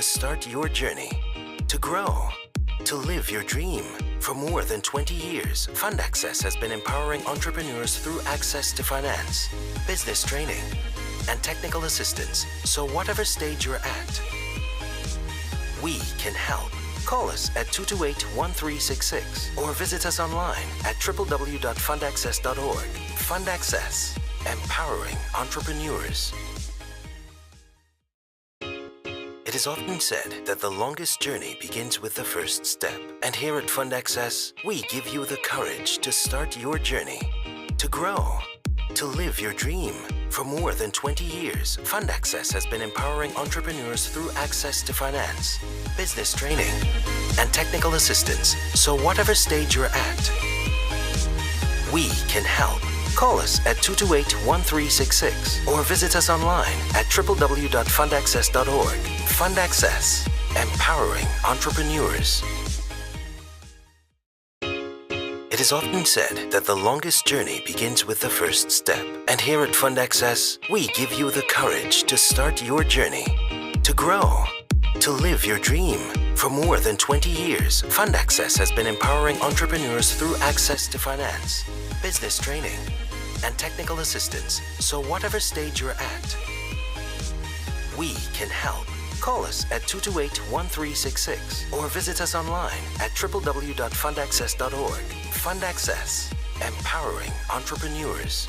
to start your journey, to grow, to live your dream. For more than 20 years, Fund Access has been empowering entrepreneurs through access to finance, business training, and technical assistance. So whatever stage you're at, we can help. Call us at 228-1366 or visit us online at www.fundaccess.org. Fund Access, empowering entrepreneurs. It is often said that the longest journey begins with the first step. And here at Fund Access, we give you the courage to start your journey, to grow, to live your dream. For more than 20 years, Fund Access has been empowering entrepreneurs through access to finance, business training, and technical assistance. So whatever stage you're at, we can help. Call us at 228-1366 or visit us online at www.fundaccess.org. Fund Access, empowering entrepreneurs. It is often said that the longest journey begins with the first step. And here at Fund Access, we give you the courage to start your journey, to grow, to live your dream. For more than 20 years, Fund Access has been empowering entrepreneurs through access to finance, business training, and technical assistance. So whatever stage you're at, we can help. Call us at 228-1366 or visit us online at www.fundaccess.org. Fund Access, empowering entrepreneurs.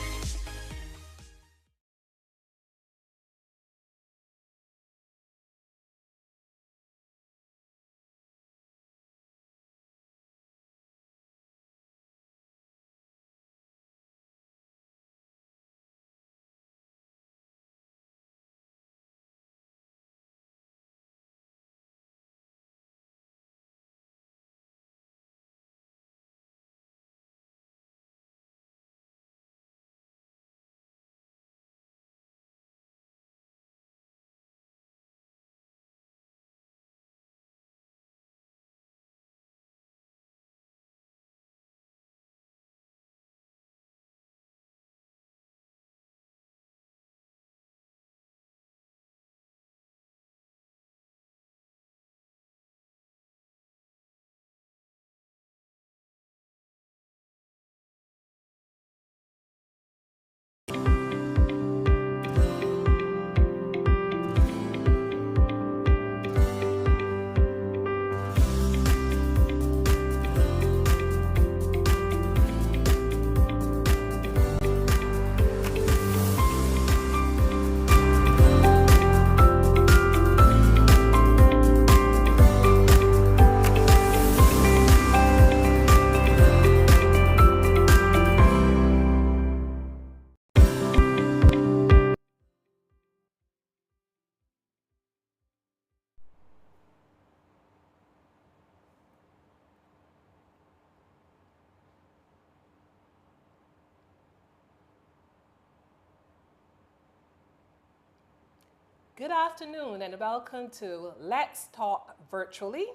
Good afternoon and welcome to Let's Talk Virtually,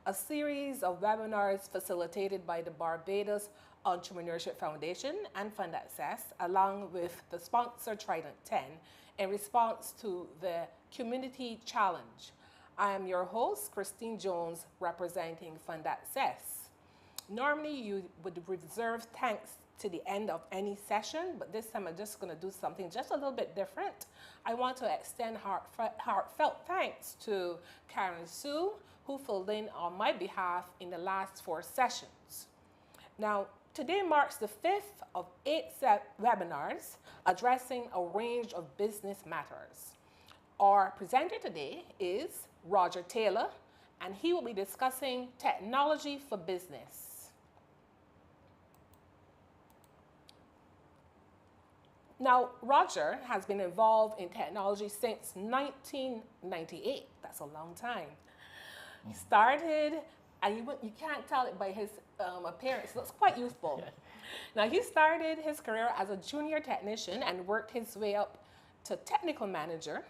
a series of webinars facilitated by the Barbados Entrepreneurship Foundation and Fund Access, along with the sponsor Trident 10, in response to the Community Challenge. I am your host, Christine Jones, representing Fund Access. Normally, you would reserve thanks to the end of any session, but this time I'm just going to do something just a little bit different. I want to extend heartfelt thanks to Karen Sue, who filled in on my behalf in the last 4 sessions. Now, today marks the 5th of 8 webinars addressing a range of business matters. Our presenter today is Roger Taylor, and he will be discussing technology for business. Now, Roger has been involved in technology since 1998. That's a long time. He started, and you can't tell it by his appearance, he looks quite youthful. Now, he started his career as a junior technician and worked his way up to technical manager.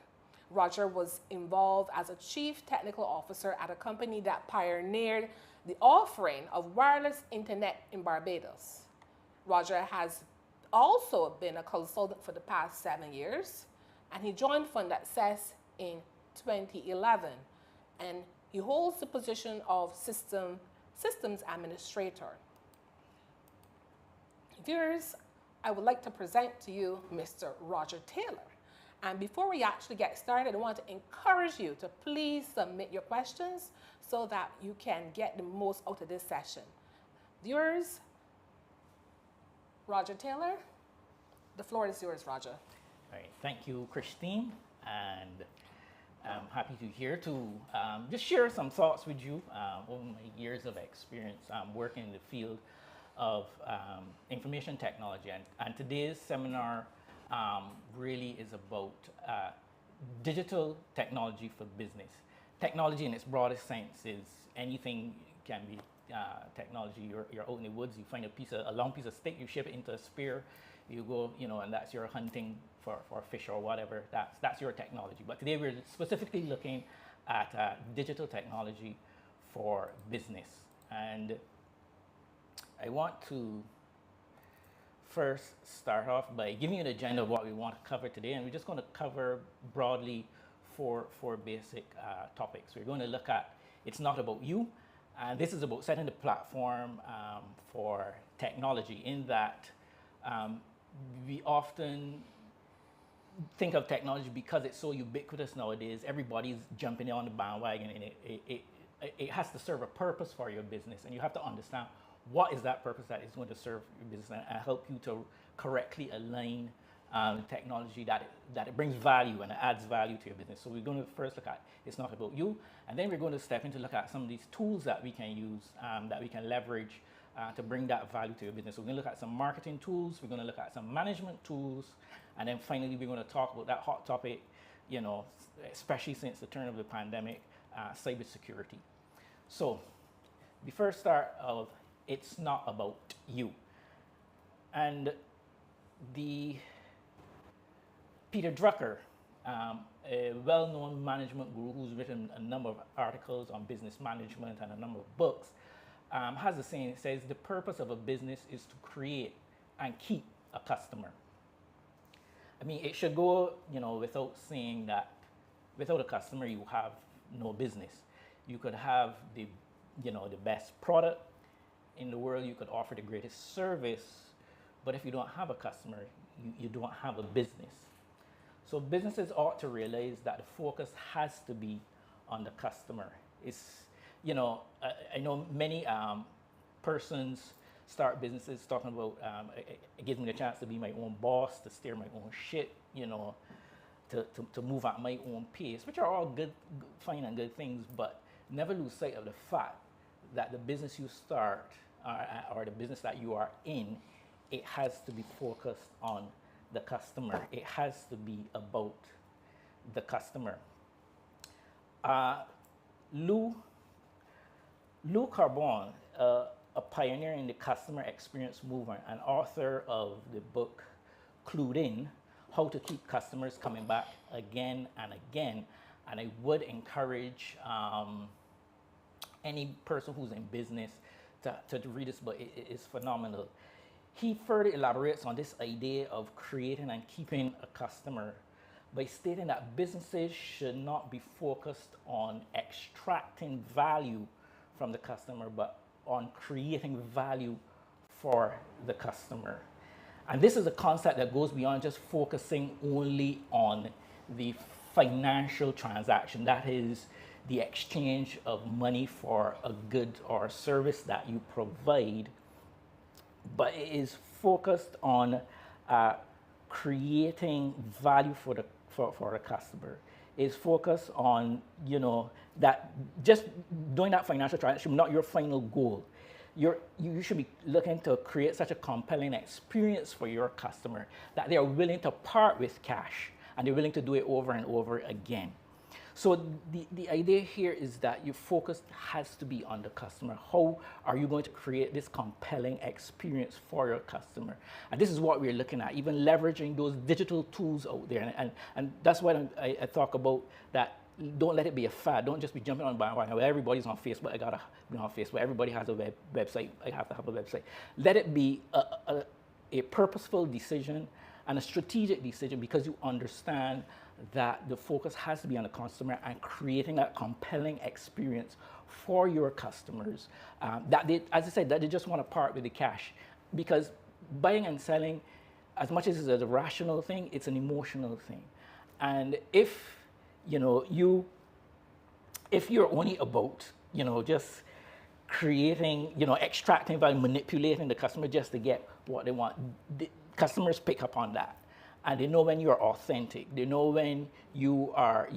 Roger was involved as a chief technical officer at a company that pioneered the offering of wireless internet in Barbados. Roger has also been a consultant for the past 7 years, and he joined Fund Access in 2011. and he holds the position of systems administrator. Viewers, I would like to present to you Mr. Roger Taylor. And before we actually get started, I want to encourage you to please submit your questions so that you can get the most out of this session. Viewers, Roger Taylor, the floor is yours, Roger. All right, thank you, Christine, and I'm happy to here to just share some thoughts with you over my years of experience working in the field of information technology. And today's seminar really is about digital technology for business. Technology in its broadest sense is anything can be technology. You're out in the woods, you find a long piece of stick, you ship it into a spear, you go, and that's your hunting for fish or whatever. That's your technology. But today we're specifically looking at digital technology for business. And I want to first start off by giving you an agenda of what we want to cover today. And we're just going to cover broadly four basic topics. We're going to look at It's Not About You. And this is about setting the platform for technology, in that we often think of technology because it's so ubiquitous nowadays. Everybody's jumping on the bandwagon, and it has to serve a purpose for your business. And you have to understand what is that purpose that is going to serve your business, and help you to correctly align technology that it brings value and it adds value to your business. So we're going to first look at It's Not About You, and then we're going to step into look at some of these tools that we can use, that we can leverage to bring that value to your business. So we're going to look at some marketing tools, we're going to look at some management tools, and then finally we're going to talk about that hot topic, especially since the turn of the pandemic, cybersecurity. So the first start of It's Not About You. And Peter Drucker, a well-known management guru who's written a number of articles on business management and a number of books, has a saying. It says, the purpose of a business is to create and keep a customer. I mean, it should go, without saying that without a customer, you have no business. You could have the best product in the world, you could offer the greatest service, but if you don't have a customer, you don't have a business. So businesses ought to realize that the focus has to be on the customer. I know many persons start businesses talking about it gives me the chance to be my own boss, to steer my own shit, to move at my own pace, which are all good, fine and good things, but never lose sight of the fact that the business you start or the business that you are in, it has to be focused on the customer. It has to be about the customer. Lou Carbone, a pioneer in the customer experience movement and author of the book Clued In, How to Keep Customers Coming Back Again and Again. And I would encourage any person who's in business to read this book. It is phenomenal. He further elaborates on this idea of creating and keeping a customer by stating that businesses should not be focused on extracting value from the customer, but on creating value for the customer. And this is a concept that goes beyond just focusing only on the financial transaction, that is the exchange of money for a good or a service that you provide, but it is focused on creating value for the customer. It's focused on, that just doing that financial transaction, not your final goal. You should be looking to create such a compelling experience for your customer that they are willing to part with cash and they're willing to do it over and over again. So the idea here is that your focus has to be on the customer. How are you going to create this compelling experience for your customer? And this is what we're looking at, even leveraging those digital tools out there. And that's why I talk about that. Don't let it be a fad. Don't just be jumping on bandwagon. Everybody's on Facebook. I gotta be on Facebook. Everybody has a website. I have to have a website. Let it be a purposeful decision and a strategic decision, because you understand that the focus has to be on the customer and creating a compelling experience for your customers. That they, as I said, that they just want to part with the cash, because buying and selling, as much as it's a rational thing, it's an emotional thing. And if if you're only about just creating, extracting value, manipulating the customer just to get what they want, the customers pick up on that. And they know when you're authentic. They know when you are,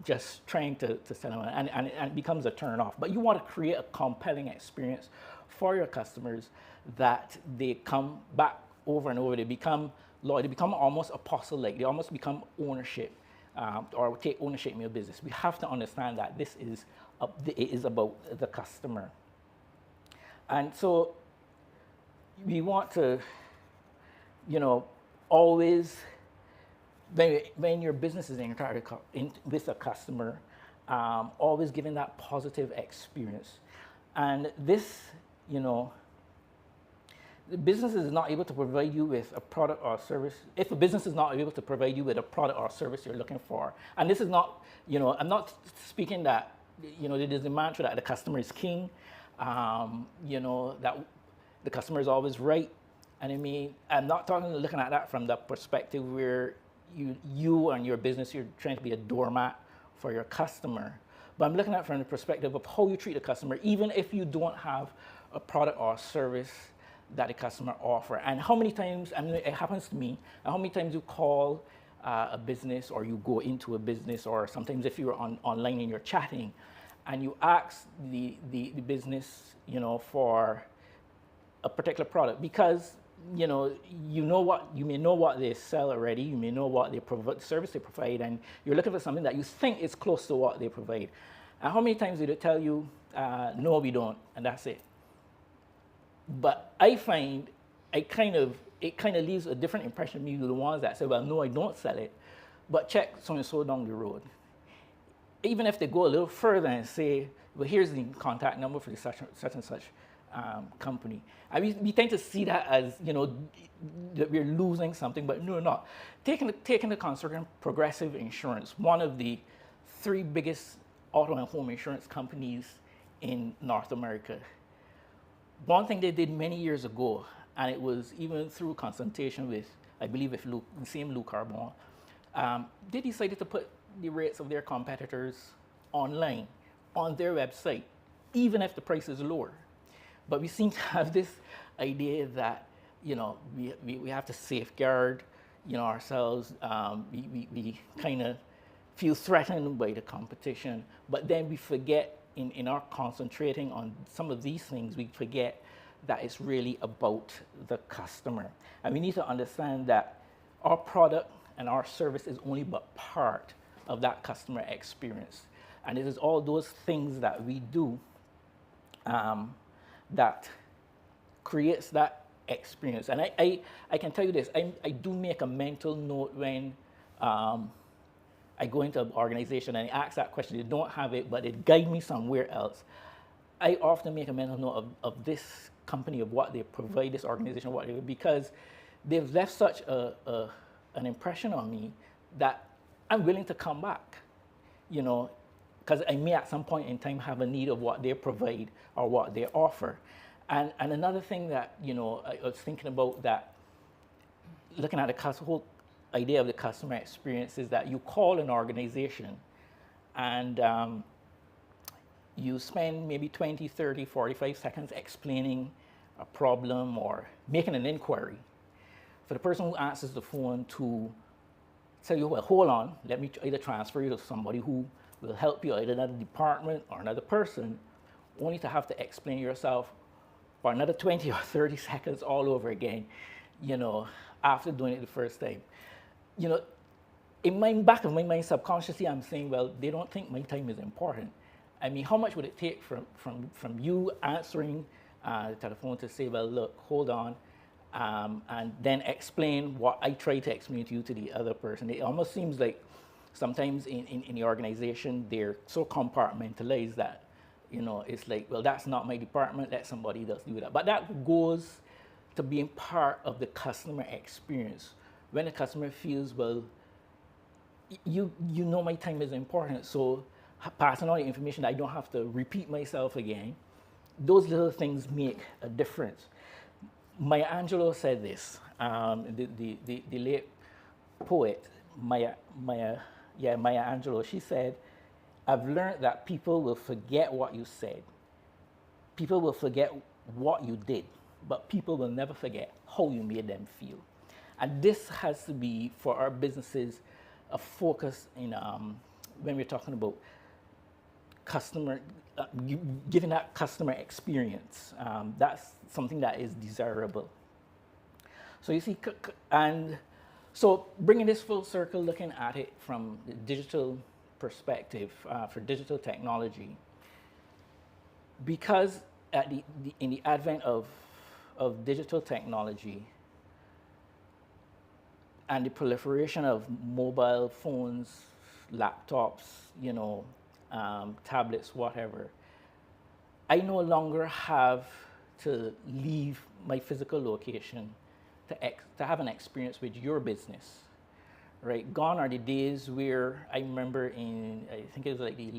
just trying to sell them, and it becomes a turn off. But you want to create a compelling experience for your customers that they come back over and over. They become loyal. They become almost apostle-like. They almost become ownership, or take ownership in your business. We have to understand that this is it is about the customer. And so we want to, always, when your business is interacting with a customer, always giving that positive experience. And this, the business is not able to provide you with a product or service. If a business is not able to provide you with a product or service you're looking for, and this is not, I'm not speaking that, there's a mantra that the customer is king, that the customer is always right. And I mean, I'm not looking at that from the perspective where you and your business, you're trying to be a doormat for your customer. But I'm looking at it from the perspective of how you treat the customer, even if you don't have a product or service that the customer offer. And how many times, it happens to me, and how many times you call a business, or you go into a business, or sometimes if you're online and you're chatting, and you ask the business, for a particular product, because you may know what they sell already, you may know what they provide, the service they provide, and you're looking for something that you think is close to what they provide. And how many times do they tell you, no, we don't, and that's it? But I find it kind of leaves a different impression of me to the ones that say, well, no, I don't sell it, but check so and so down the road. Even if they go a little further and say, well, here's the contact number for the such and such company. And we tend to see that as, that we're losing something, but no, we're not. Taking the consideration Progressive Insurance, one of the 3 biggest auto and home insurance companies in North America. One thing they did many years ago, and it was even through consultation with, I believe, the same Lou Carbon, they decided to put the rates of their competitors online on their website, even if the price is lower. But we seem to have this idea that, we have to safeguard, ourselves. We kind of feel threatened by the competition, but then we forget, in our concentrating on some of these things, we forget that it's really about the customer. And we need to understand that our product and our service is only but part of that customer experience. And it is all those things that we do that creates that experience. And I can tell you this, I do make a mental note when I go into an organization and I ask that question, they don't have it, but it guides me somewhere else. I often make a mental note of this company, of what they provide, this organization, what they do, because they've left such an impression on me that I'm willing to come back, because I may at some point in time have a need of what they provide or what they offer. And another thing that, I was thinking about, that looking at the whole idea of the customer experience, is that you call an organization and you spend maybe 20, 30, 45 seconds explaining a problem or making an inquiry. For the person who answers the phone to tell you, well, hold on, let me either transfer you to somebody who will help you, either another department or another person, only to have to explain yourself for another 20 or 30 seconds all over again, after doing it the first time. In my back of my mind, subconsciously, I'm saying, well, they don't think my time is important. I mean, how much would it take from you answering the telephone to say, well, look, hold on, and then explain what I try to explain to you to the other person? It almost seems like sometimes in the organization, they're so compartmentalized that, it's like, well, that's not my department, let somebody else do that. But that goes to being part of the customer experience. When the customer feels, well, you know my time is important, so passing on the information, I don't have to repeat myself again. Those little things make a difference. Maya Angelou said this, the late poet, Maya Angelou, she said, I've learned that people will forget what you said. People will forget what you did, but people will never forget how you made them feel. And this has to be, for our businesses, a focus in when we're talking about customer, giving that customer experience. That's something that is desirable. So you see, and so bringing this full circle, looking at it from the digital perspective for digital technology, because in the advent of digital technology and the proliferation of mobile phones, laptops, tablets, whatever, I no longer have to leave my physical location to have an experience with your business, right? Gone are the days where I remember I think it was like the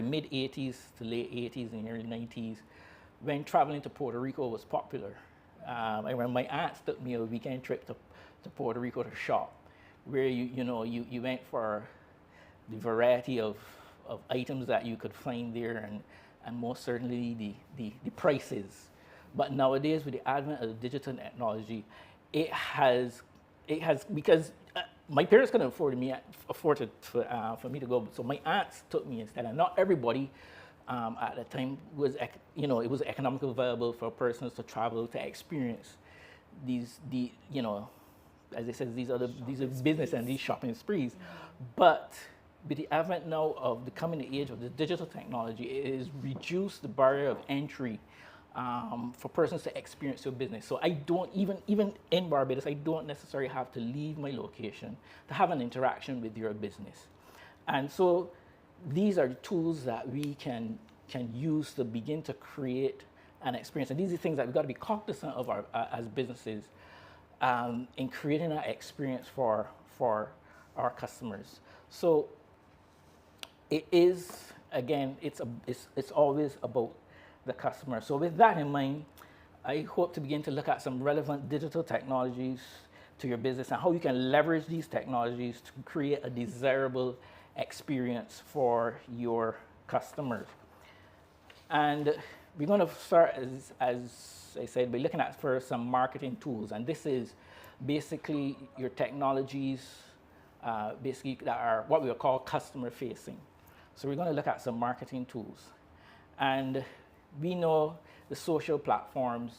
mid 80s to late 80s and early 90s, when traveling to Puerto Rico was popular. I remember my aunts took me a weekend trip to Puerto Rico to shop, where you went for the variety of items that you could find there, and most certainly the prices. But nowadays, with the advent of digital technology, it has because my parents couldn't afford it for me to go, so my aunts took me instead. And not everybody at the time it was economically viable for persons to travel to experience as I said, these are business and these shopping sprees. But with the advent now of the coming age of the digital technology, it has reduced the barrier of entry for persons to experience your business. So I don't, even in Barbados, I don't necessarily have to leave my location to have an interaction with your business. And so these are the tools that we can use to begin to create an experience. And these are things that we've got to be cognizant of as businesses in creating that experience for our customers. So it is, again, it's always about the customer. So with that in mind, I hope to begin to look at some relevant digital technologies to your business and how you can leverage these technologies to create a desirable experience for your customers. And we're going to start, as I said, by looking at first some marketing tools. And this is basically your technologies, basically that are what we will call customer facing. So we're going to look at some marketing tools. And we know the social platforms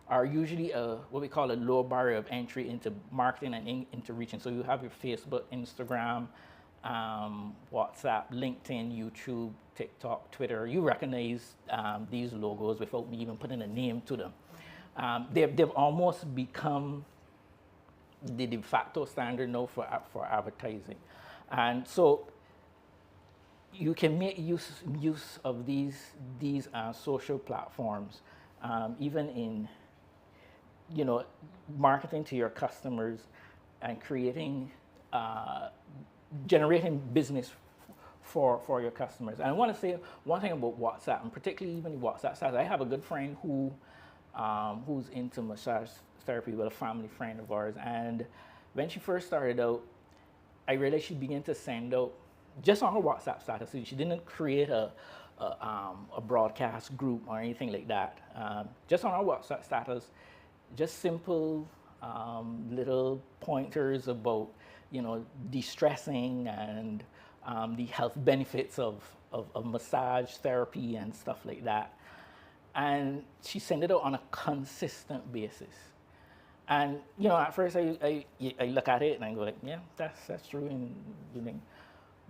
are usually what we call a low barrier of entry into marketing and into reaching. So you have your Facebook, Instagram, WhatsApp, LinkedIn, YouTube, TikTok, Twitter. You recognize these logos without me even putting a name to them. They've almost become the de facto standard now for advertising. And so you can make use of these social platforms, even in marketing to your customers and creating generating business for your customers. And I want to say one thing about WhatsApp, and particularly even WhatsApp sites. I have a good friend who's into massage therapy with a family friend of ours, and when she first started out, I realized she began to send out just on her WhatsApp status. She didn't create a broadcast group or anything like that. Just on her WhatsApp status, just simple little pointers about de-stressing and the health benefits of massage therapy and stuff like that. And she sent it out on a consistent basis. And at first I look at it and I go like, yeah, that's true.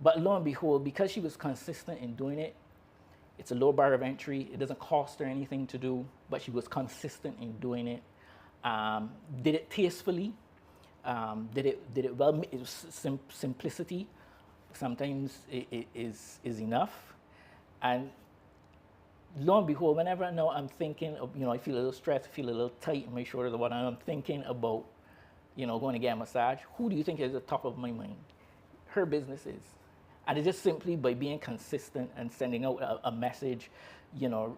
But lo and behold, because she was consistent in doing it, it's a low barrier of entry. It doesn't cost her anything to do, but she was consistent in doing it. Did it tastefully. Did it well. It was simplicity. Sometimes it is enough. And lo and behold, whenever now I'm thinking of, I feel a little stressed, feel a little tight in my shoulders, or what, I'm thinking about, going to get a massage, who do you think is at the top of my mind? her business is. And it's just simply by being consistent and sending out a message, you know,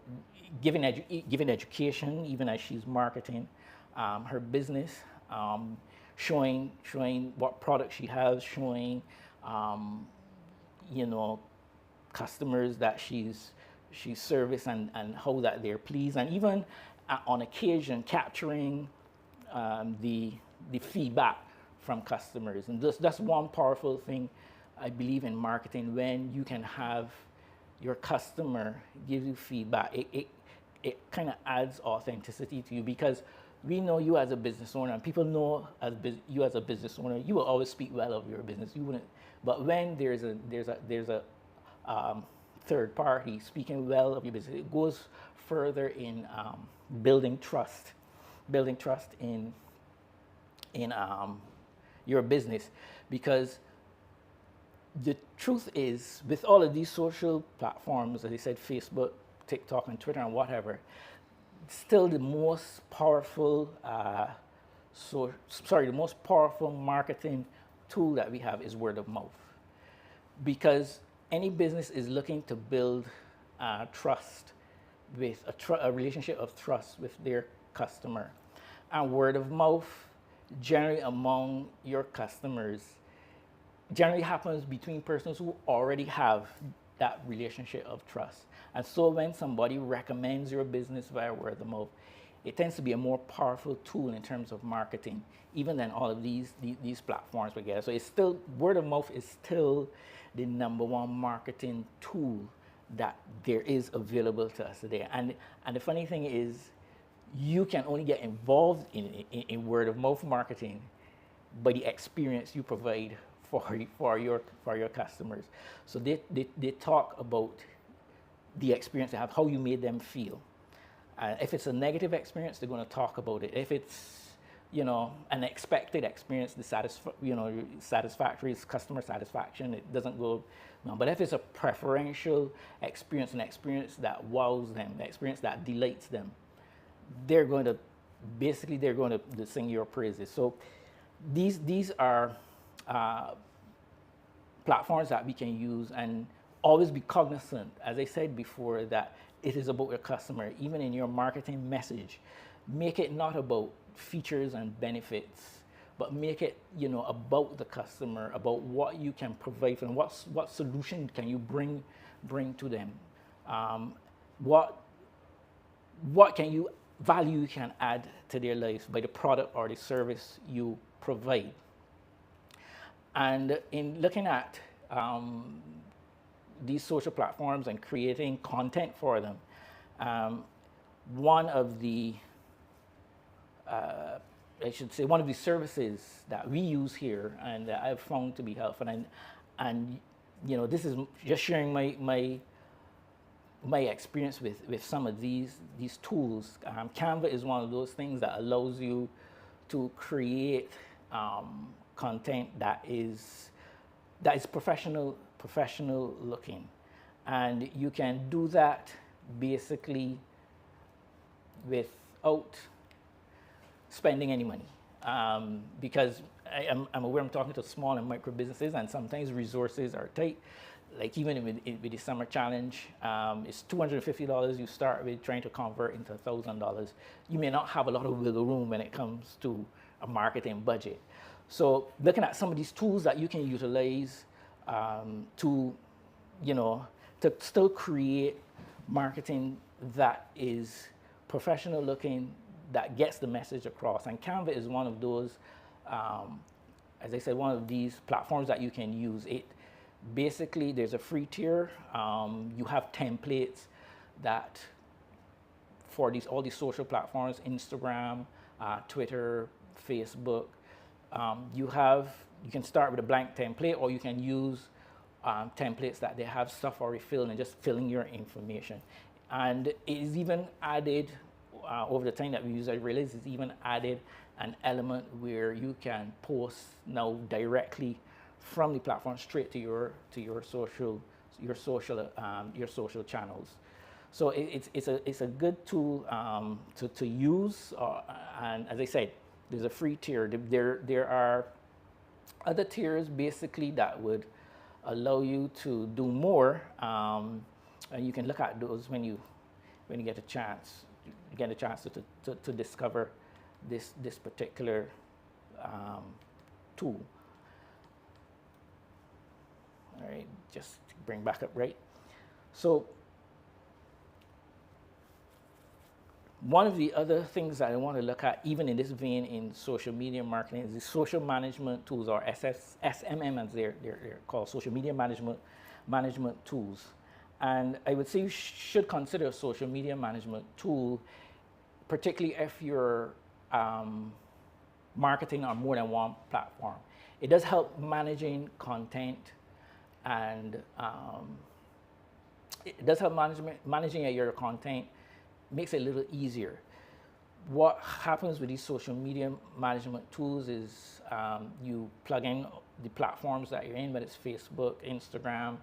giving education, even as she's marketing her business, showing what products she has, showing, you know, customers that she's serviced and how that they're pleased, and even on occasion capturing the feedback from customers. And that's one powerful thing I believe in marketing, when you can have your customer give you feedback. It kind of adds authenticity to you, because we know you as a business owner, and people know you as a business owner. You will always speak well of your business. You wouldn't, but when there's a third party speaking well of your business, it goes further in building trust in your business. Because the truth is, with all of these social platforms, as I said, Facebook, TikTok, and Twitter, and whatever, still the most powerful, the most powerful marketing tool that we have is word of mouth. Because any business is looking to build trust, with a relationship of trust with their customer. And word of mouth, generally among your customers, generally happens between persons who already have that relationship of trust. And so when somebody recommends your business via word of mouth, it tends to be a more powerful tool in terms of marketing, even than all of these platforms together. So it's still, word of mouth is still the number one marketing tool that there is available to us today. And the funny thing is, you can only get involved in word of mouth marketing by the experience you provide for your customers. So they talk about the experience they have, how you made them feel. If it's a negative experience, they're going to talk about it. If it's, you know, an expected experience, satisfactory is customer satisfaction, it doesn't go. No. But if it's a preferential experience, an experience that wows them, an experience that delights them, they're going to sing your praises. So these are platforms that we can use, and always be cognizant, as I said before, that it is about your customer. Even in your marketing message, make it not about features and benefits, but make it, you know, about the customer, about what you can provide for them, what solution can you bring to them, what value you can add to their lives by the product or the service you provide. And in looking at these social platforms and creating content for them, one of the services that we use here and that I've found to be helpful, and you know, this is just sharing my experience with some of these tools. Canva is one of those things that allows you to create content that is professional looking, and you can do that basically without spending any money, because I'm aware I'm talking to small and micro businesses, and sometimes resources are tight. Like even with the summer challenge, it's $250 you start with, trying to convert into $1,000. You may not have a lot of wiggle room when it comes to a marketing budget. So looking at some of these tools that you can utilize to still create marketing that is professional looking, that gets the message across. And Canva is one of those, as I said, one of these platforms that you can use. It basically, there's a free tier. You have templates that for all these social platforms, Instagram, Twitter, Facebook. You can start with a blank template, or you can use templates that they have stuff already filled and just filling your information. And it is even added over the time that we use it, I realize it's even added an element where you can post now directly from the platform straight to your social channels. So it's a good tool to use. And as I said, there's a free tier. There are other tiers basically that would allow you to do more, and you can look at those when you get a chance. You get a chance to discover this particular tool. All right, just bring back up, right? So one of the other things that I want to look at, even in this vein in social media marketing, is the social management tools, or SMM as they're called, social media management tools. And I would say you should consider a social media management tool, particularly if you're marketing on more than one platform. It does help managing content, and it does help managing your content, makes it a little easier. What happens with these social media management tools is you plug in the platforms that you're in, whether it's Facebook, Instagram,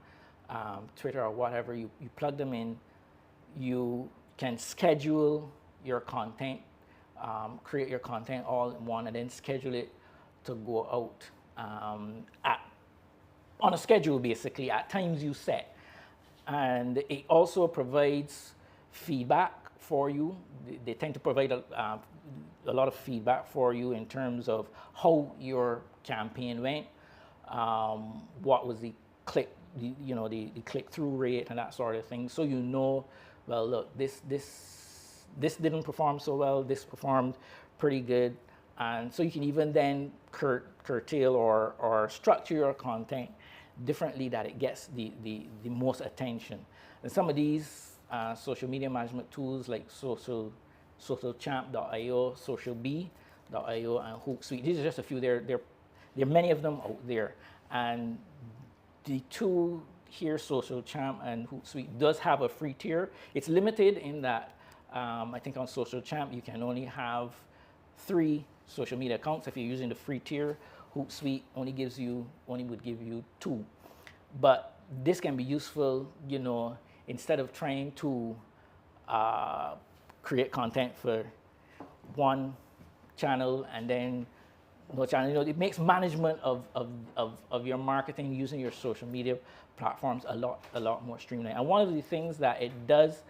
Twitter, or whatever. You plug them in. You can schedule your content, create your content all in one, and then schedule it to go out on a schedule, basically, at times you set. And it also provides feedback for you. They tend to provide a lot of feedback for you in terms of how your campaign went, what was the click-through rate and that sort of thing. So you know, well, look, this didn't perform so well, this performed pretty good. And so you can even then curtail or structure your content differently that it gets the most attention. And some of these social media management tools like socialchamp.io, socialbee.io, and Hootsuite. These are just a few. There are many of them out there. And the two here, SocialChamp and Hootsuite, does have a free tier. It's limited in that I think on SocialChamp you can only have 3 social media accounts if you're using the free tier. Hootsuite only would give you 2. But this can be useful, instead of trying to create content for one channel and then no channel. It makes management of your marketing using your social media platforms a lot more streamlined. And one of the things that it does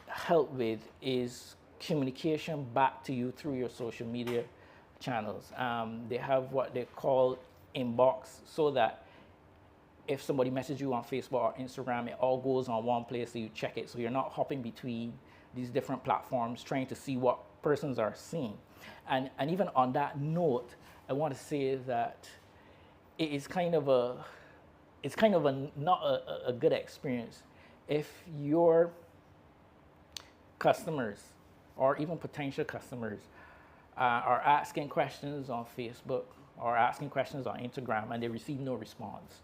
help with is communication back to you through your social media channels. They have what they call inbox, so that if somebody messages you on Facebook or Instagram, it all goes on one place, so you check it. So you're not hopping between these different platforms trying to see what persons are seeing. And even on that note, I want to say that it's kind of not a good experience if your customers or even potential customers are asking questions on Facebook or asking questions on Instagram and they receive no response.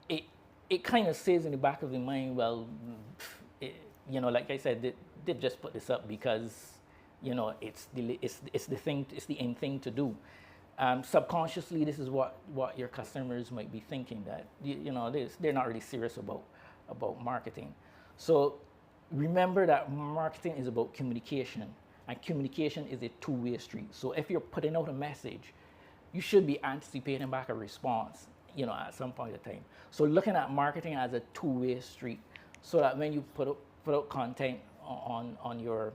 It kind of says in the back of the mind, well, like I said, they just put this up because it's the in thing to do. Subconsciously, this is what your customers might be thinking, that they're not really serious about marketing. So remember that marketing is about communication, and communication is a two-way street. So if you're putting out a message, you should be anticipating back a response, at some point in time. So looking at marketing as a two-way street, so that when you put out content on your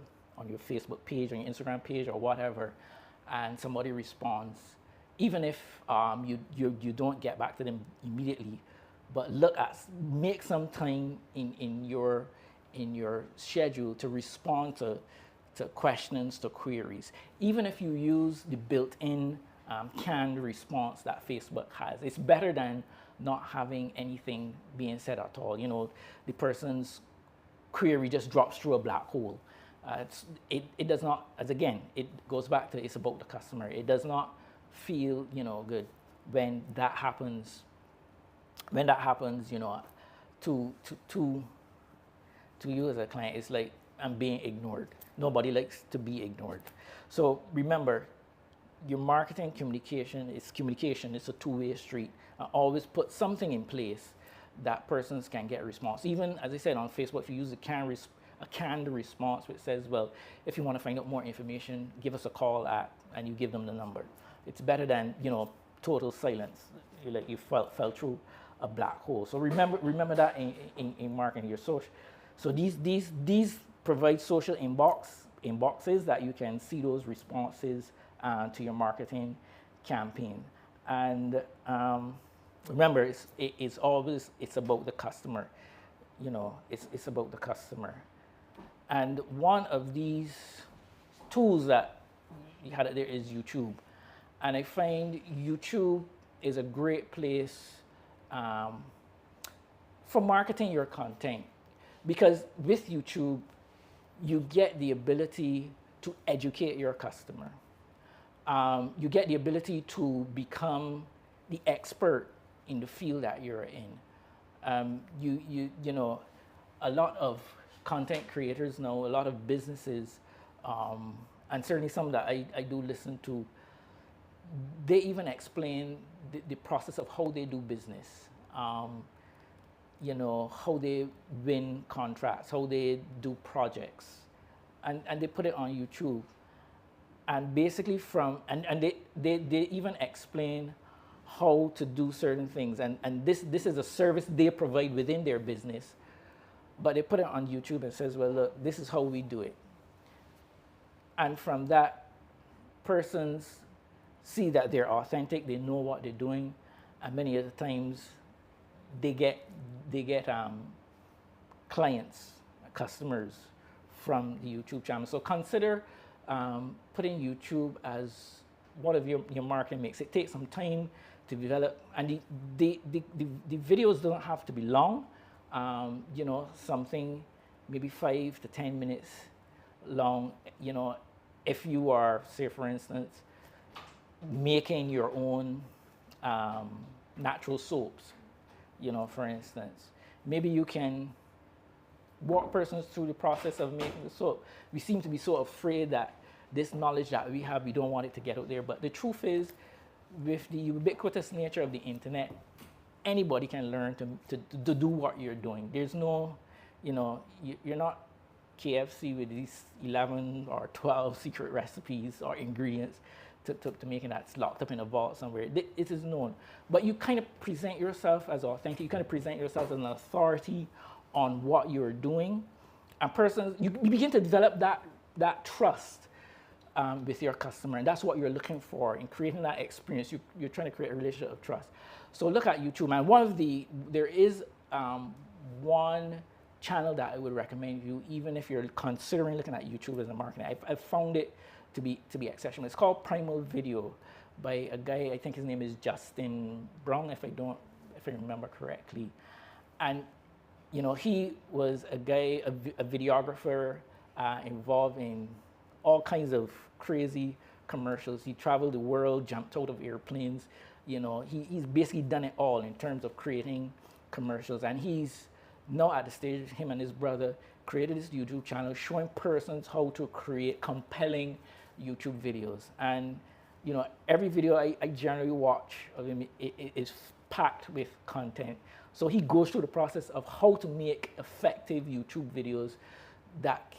Facebook page, on your Instagram page, or whatever, and somebody responds, even if you don't get back to them immediately, but make some time in your schedule to respond to questions, to queries. Even if you use the built-in canned response that Facebook has, it's better than not having anything being said at all. The person's query just drops through a black hole. It does not, as again, it goes back to, it's about the customer. It does not feel, good when that happens. When that happens, to you as a client, it's like I'm being ignored. Nobody likes to be ignored. So remember, your marketing communication. It's a two-way street. Always put something in place that persons can get a response. Even, as I said, on Facebook, if you use the canned a canned response which says, well, if you want to find out more information, give us a call at, and you give them the number. It's better than, total silence. You fell through a black hole. So remember that in marketing your social. So these provide social inboxes that you can see those responses to your marketing campaign. And remember, it's always about the customer. It's about the customer. And one of these tools that you had there is YouTube. And I find YouTube is a great place for marketing your content. Because with YouTube, you get the ability to educate your customer. You get the ability to become the expert in the field that you're in. A lot of content creators now, a lot of businesses, and certainly some that I do listen to, they even explain the process of how they do business. How they win contracts, how they do projects, and they put it on YouTube. And basically they even explain how to do certain things. And this is a service they provide within their business, but they put it on YouTube and says, well, look, this is how we do it. And from that, persons see that they're authentic, they know what they're doing, and many of the times they get clients, customers from the YouTube channel. So consider putting YouTube as one of your marketing mix. It takes some time to develop, and the videos don't have to be long. Something maybe 5 to 10 minutes long. If you are, say for instance, making your own natural soaps, for instance, maybe you can walk persons through the process of making the soap. We seem to be so afraid that this knowledge that we have, we don't want it to get out there. But the truth is, with the ubiquitous nature of the internet, anybody can learn to do what you're doing. There's no, you're not KFC with these 11 or 12 secret recipes or ingredients to making that's locked up in a vault somewhere. It is known. But you kind of present yourself as authentic. You kind of present yourself as an authority on what you're doing. And persons, you begin to develop that trust with your customer. And that's what you're looking for in creating that experience. You're trying to create a relationship of trust. So look at YouTube. And there is one channel that I would recommend you, even if you're considering looking at YouTube as a marketing. I've found it to be exceptional. It's called Primal Video by a guy, I think his name is Justin Brown, if I remember correctly. And he was a guy, a videographer involved in all kinds of crazy commercials. He traveled the world, jumped out of airplanes. He's basically done it all in terms of creating commercials. And he's now at the stage, him and his brother created this YouTube channel showing persons how to create compelling YouTube videos. And every video I generally watch of him is packed with content. So he goes through the process of how to make effective YouTube videos that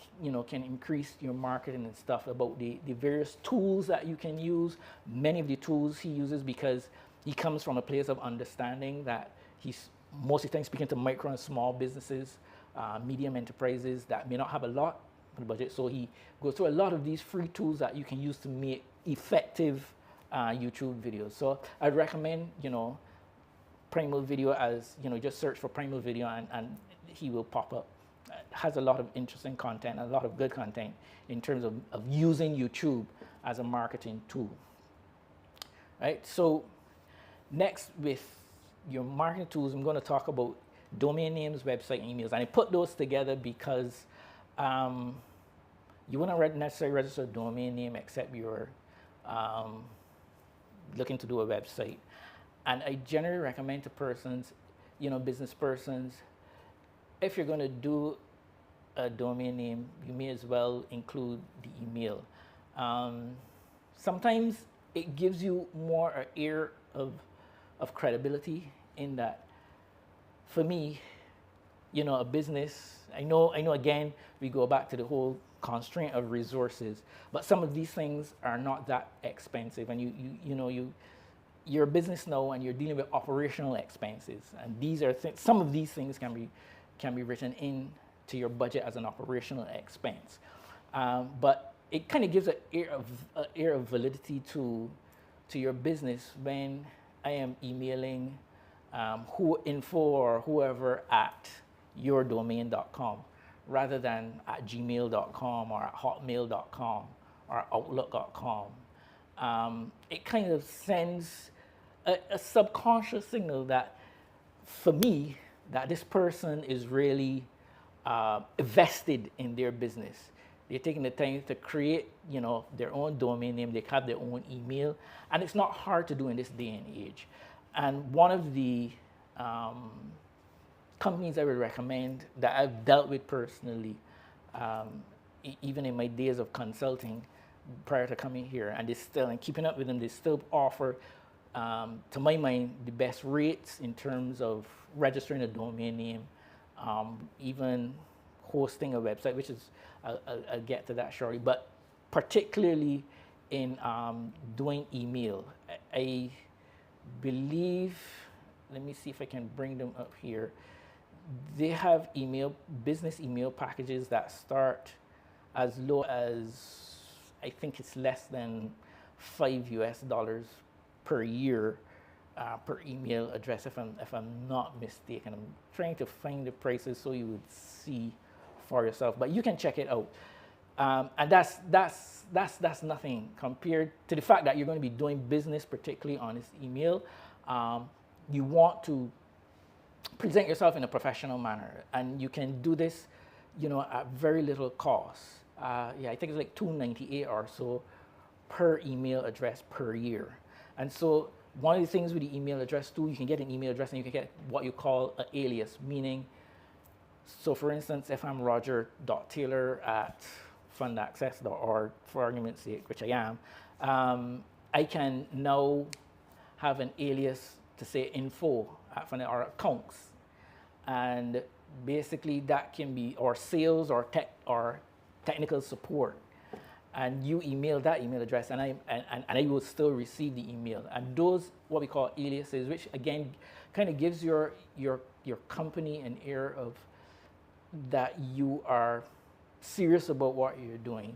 can increase your marketing and stuff, about the various tools that you can use. Many of the tools he uses, because he comes from a place of understanding that he's most of the time speaking to micro and small businesses, medium enterprises that may not have a lot on the budget. So he goes through a lot of these free tools that you can use to make effective YouTube videos. So I'd recommend, Primal Video as, just search for Primal Video and he will pop up. Has a lot of interesting content, a lot of good content in terms of using YouTube as a marketing tool. Right? So next, with your marketing tools, I'm going to talk about domain names, website, and emails. And I put those together because you wouldn't necessarily register a domain name except you're looking to do a website. And I generally recommend to persons, business persons, if you're going to do a domain name, you may as well include the email. Sometimes it gives you more an air of credibility, in that, for me, a business, I know again, we go back to the whole constraint of resources, but some of these things are not that expensive. And you're a business now and you're dealing with operational expenses. And these are some of these things can be written in to your budget as an operational expense. But it kind of gives an air of validity to your business when I am emailing info or whoever at yourdomain.com rather than at gmail.com or at hotmail.com or outlook.com. It kind of sends a subconscious signal that, for me, that this person is really vested in their business. They're taking the time to create, their own domain name. They have their own email, and it's not hard to do in this day and age. And one of the companies I would recommend that I've dealt with personally, even in my days of consulting prior to coming here, and keeping up with them, they still offer, to my mind, the best rates in terms of registering a domain name, even hosting a website, which is, I'll get to that shortly, but particularly in doing email. I believe, let me see if I can bring them up here. They have business email packages that start as low as, I think it's less than $5 per year per email address, if I'm not mistaken. I'm trying to find the prices so you would see for yourself, but you can check it out. And that's nothing compared to the fact that you're going to be doing business, particularly on this email. You want to present yourself in a professional manner, and you can do this, at very little cost. I think it's like $2.98 or so per email address per year. And so one of the things with the email address too, you can get an email address and you can get what you call an alias, meaning, so for instance, if I'm roger.taylor at fundaccess.org, for argument's sake, which I am, I can now have an alias to say info at Fund or accounts. And basically that can be, or sales or technical support. And you email that email address, and I will still receive the email. And those, what we call aliases, which again kind of gives your company an air of that you are serious about what you're doing.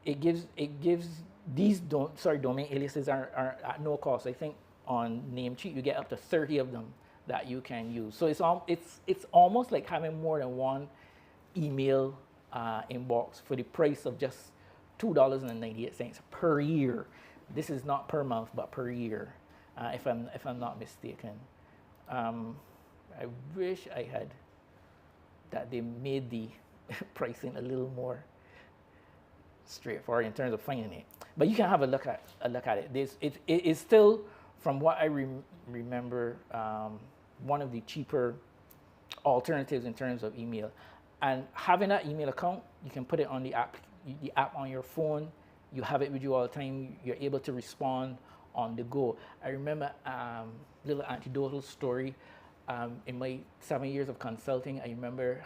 It gives these domain aliases are at no cost. I think on Namecheap you get up to 30 of them that you can use. So it's almost like having more than one email inbox for the price of just $2.98 per year. This is not per month, but per year, if I'm not mistaken. I wish I had that they made the pricing a little more straightforward in terms of finding it. But you can have a look at it. It is still, from what I remember, one of the cheaper alternatives in terms of email. And having that email account, you can put it on the app on your phone. You have it with you all the time. You're able to respond on the go. I remember a little anecdotal story. In my 7 years of consulting, I remember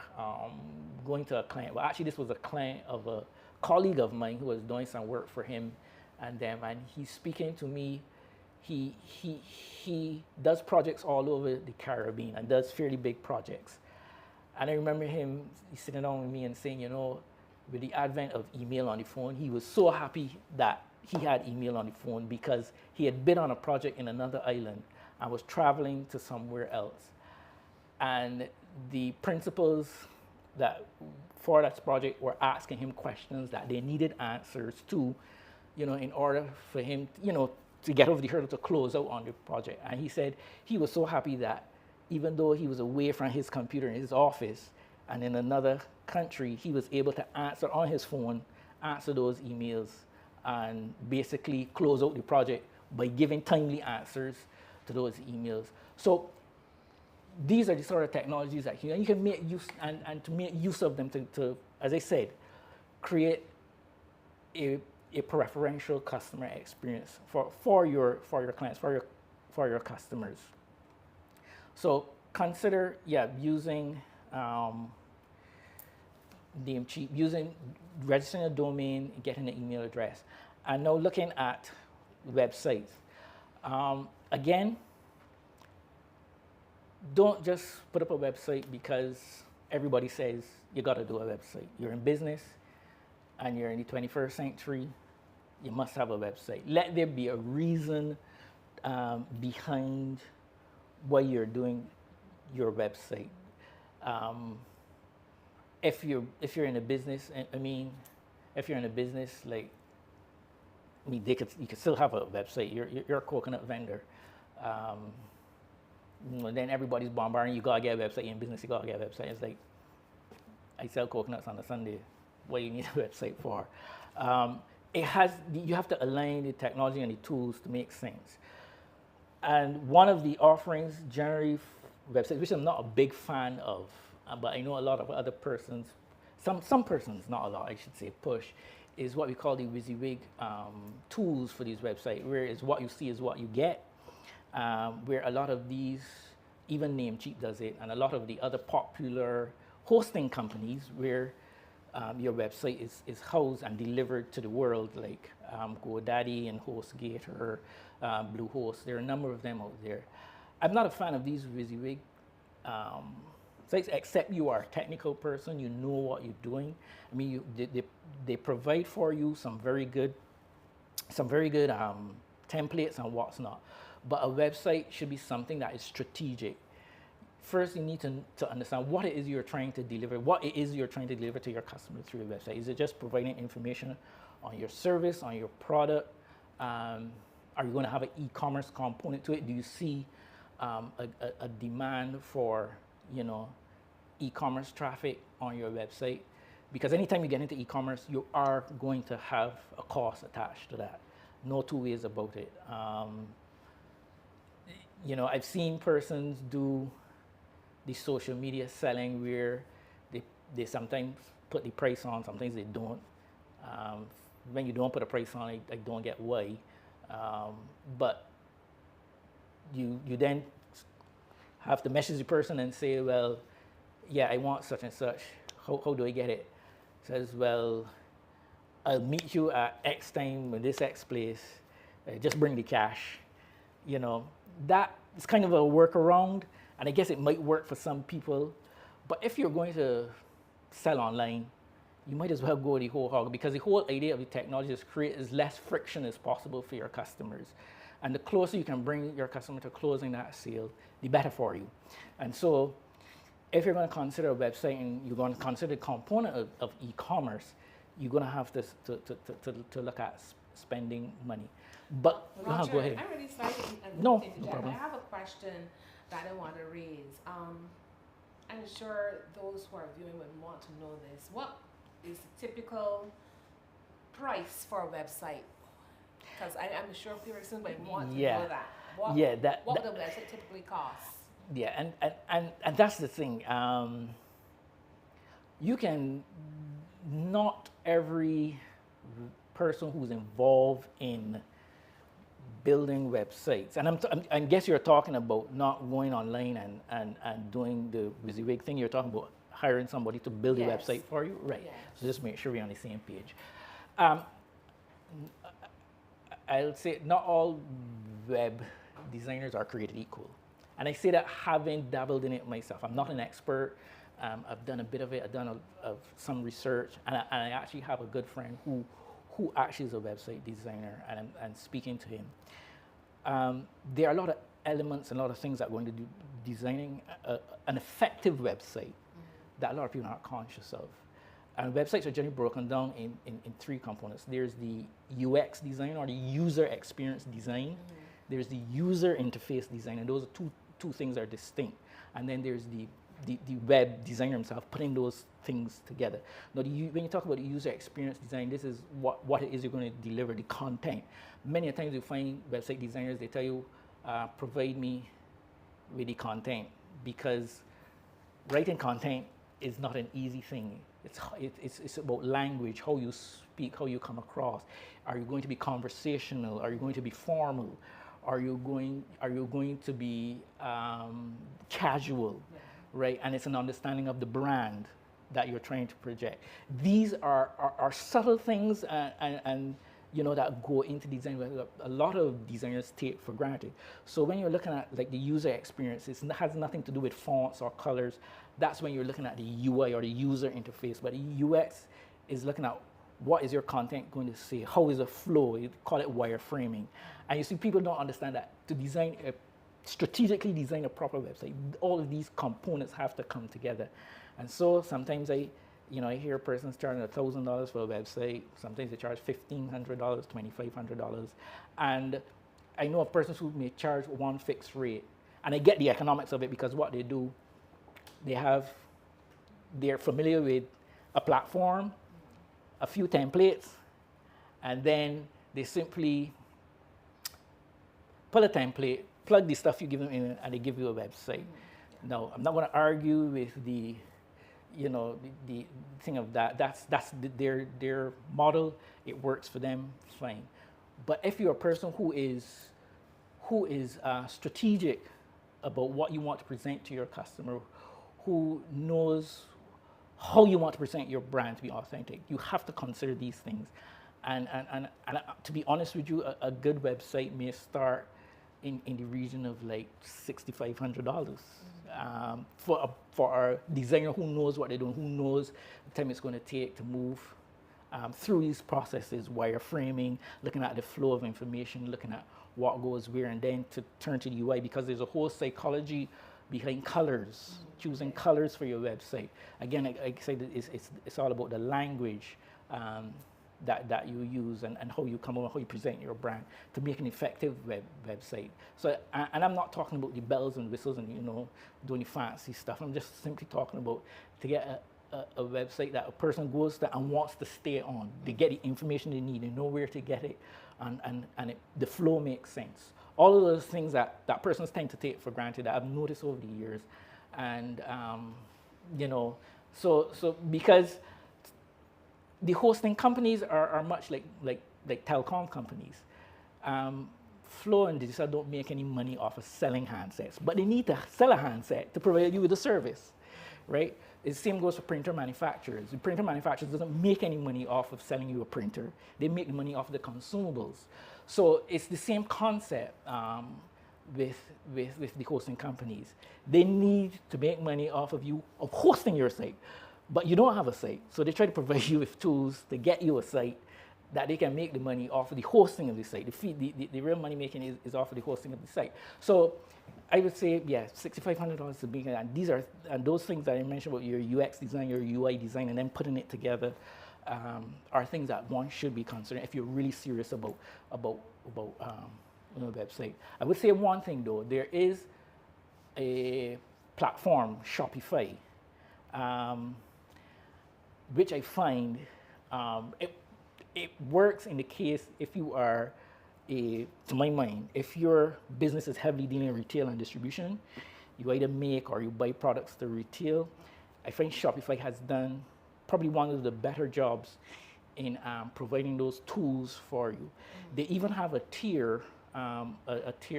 going to a client. Well, actually, this was a client of a colleague of mine who was doing some work for him, and he's speaking to me. He does projects all over the Caribbean and does fairly big projects. And I remember him sitting down with me and saying, with the advent of email on the phone, he was so happy that he had email on the phone because he had been on a project in another island and was traveling to somewhere else. And the principals for that project were asking him questions that they needed answers to, in order for him, to get over the hurdle to close out on the project. And he said he was so happy that even though he was away from his computer in his office and in another country, he was able to answer on his phone, answer those emails, and basically close out the project by giving timely answers to those emails. So these are the sort of technologies that you can make use and to make use of them to, as I said, create a preferential customer experience for your clients, for your customers. So consider, using Namecheap, registering a domain, getting an email address. And now looking at websites. Again, don't just put up a website because everybody says you got to do a website. You're in business and you're in the 21st century, you must have a website. Let there be a reason behind why you're doing your website. If you're in a business, if you're in a business, like, you could still have a website. You're a coconut vendor. Then everybody's bombarding you. Gotta get a website. You're in business, you gotta get a website. It's like, I sell coconuts on a Sunday. What do you need a website for? You have to align the technology and the tools to make sense. And one of the offerings, generally websites, which I'm not a big fan of, but I know a lot of other persons, some persons, not a lot, I should say, push, is what we call the WYSIWYG tools for these websites, where it's what you see is what you get, where a lot of these, even Namecheap does it, and a lot of the other popular hosting companies where your website is housed and delivered to the world, like GoDaddy and HostGator, Bluehost. There are a number of them out there. I'm not a fan of these WYSIWYG sites, except you are a technical person, you know what you're doing. I mean, they provide for you some very good templates and what's not. But a website should be something that is strategic. First, you need to understand what it is you're trying to deliver, to your customers through your website. Is it just providing information on your service, on your product? Are you going to have an e-commerce component to it? Do you see a demand for, e-commerce traffic on your website? Because anytime you get into e-commerce, you are going to have a cost attached to that. No two ways about it. I've seen persons do the social media selling where they sometimes put the price on, sometimes they don't. When you don't put a price on, I don't get why. But you then have to message the person and say, well, yeah, I want such and such. How do I get it? Says, well, I'll meet you at X time with this X place. Just bring the cash. That is kind of a workaround, and I guess it might work for some people. But if you're going to sell online, you might as well go the whole hog, because the whole idea of the technology is create as less friction as possible for your customers. And the closer you can bring your customer to closing that sale, the better for you. And so if you're going to consider a website and you're going to consider a component of e-commerce, you're going to have to look at spending money. But Roger, go ahead. I'm really sorry. No problem. I have a question that I want to raise. I'm sure those who are viewing would want to know this. What is the typical price for a website? Because I'm sure people might want to know that. What would a website typically cost? Yeah, and that's the thing. Not every person who's involved in building websites, and I guess you're talking about not going online and doing the WYSIWYG thing. You're talking about hiring somebody to build a website for you, right? Yes. So just make sure we're on the same page. I'll say not all web designers are created equal. And I say that having dabbled in it myself. I'm not an expert. I've done a bit of it. I've done some research. And I actually have a good friend who actually is a website designer, and I'm speaking to him. There are a lot of elements and a lot of things that go into designing an effective website that a lot of people are not conscious of. And websites are generally broken down in three components. There's the UX design, or the user experience design. There's the user interface design, and those are two things are distinct. And then there's the web designer himself putting those things together. Now, when you talk about the user experience design, this is what it is you're going to deliver, the content. Many times you find website designers, they tell you, provide me with the content, because writing content is not an easy thing. It's about language, how you speak, how you come across. Are you going to be conversational? Are you going to be formal? Are you going to be casual, right? And it's an understanding of the brand that you're trying to project. These are subtle things and that go into design that a lot of designers take for granted. So when you're looking at like the user experience, it has nothing to do with fonts or colors. That's when you're looking at the UI or the user interface. But the UX is looking at what is your content going to say? How is the flow? You call it wireframing. And you see, people don't understand that to strategically design a proper website, all of these components have to come together. And so sometimes I hear a person's charging $1,000 for a website. Sometimes they charge $1,500, $2,500. And I know of persons who may charge one fixed rate. And I get the economics of it because what they do, they're familiar with a platform, a few templates, and then they simply pull a template, plug the stuff you give them in, and they give you a website. Now, I'm not going to argue with the thing of that. That's their model. It works for them, fine. But if you're a person who is strategic about what you want to present to your customer, who knows how you want to present your brand to be authentic, you have to consider these things. And to be honest with you, a good website may start in the region of like $6,500 for a designer who knows what they're doing, who knows the time it's going to take to move through these processes, wireframing, looking at the flow of information, looking at what goes where, and then to turn to the UI, because there's a whole psychology behind colors, choosing colors for your website. Again, like I said, it's all about the language that you use and how you come over, how you present your brand to make an effective website. So, and I'm not talking about the bells and whistles and doing the fancy stuff. I'm just simply talking about to get a website that a person goes to and wants to stay on. They get the information they need, they know where to get it, and the flow makes sense. All of those things that persons tend to take for granted that I've noticed over the years. And, so because the hosting companies are much like telecom companies. Flow and Digicel don't make any money off of selling handsets, but they need to sell a handset to provide you with a service, right? The same goes for printer manufacturers. The printer manufacturers doesn't make any money off of selling you a printer. They make the money off of the consumables. So it's the same concept with the hosting companies. They need to make money off of you of hosting your site, but you don't have a site. So they try to provide you with tools to get you a site that they can make the money off of the hosting of the site. The real money making is off of the hosting of the site. So I would say, yeah, $6,500 to begin. And those things that I mentioned about your UX design, your UI design, and then putting it together are things that one should be considering if you're really serious about a website. I would say one thing though, there is a platform, Shopify, which I find it works in the case if you are to my mind, if your business is heavily dealing in retail and distribution, you either make or you buy products to retail. I find Shopify has done probably one of the better jobs in providing those tools for you. They even have a tier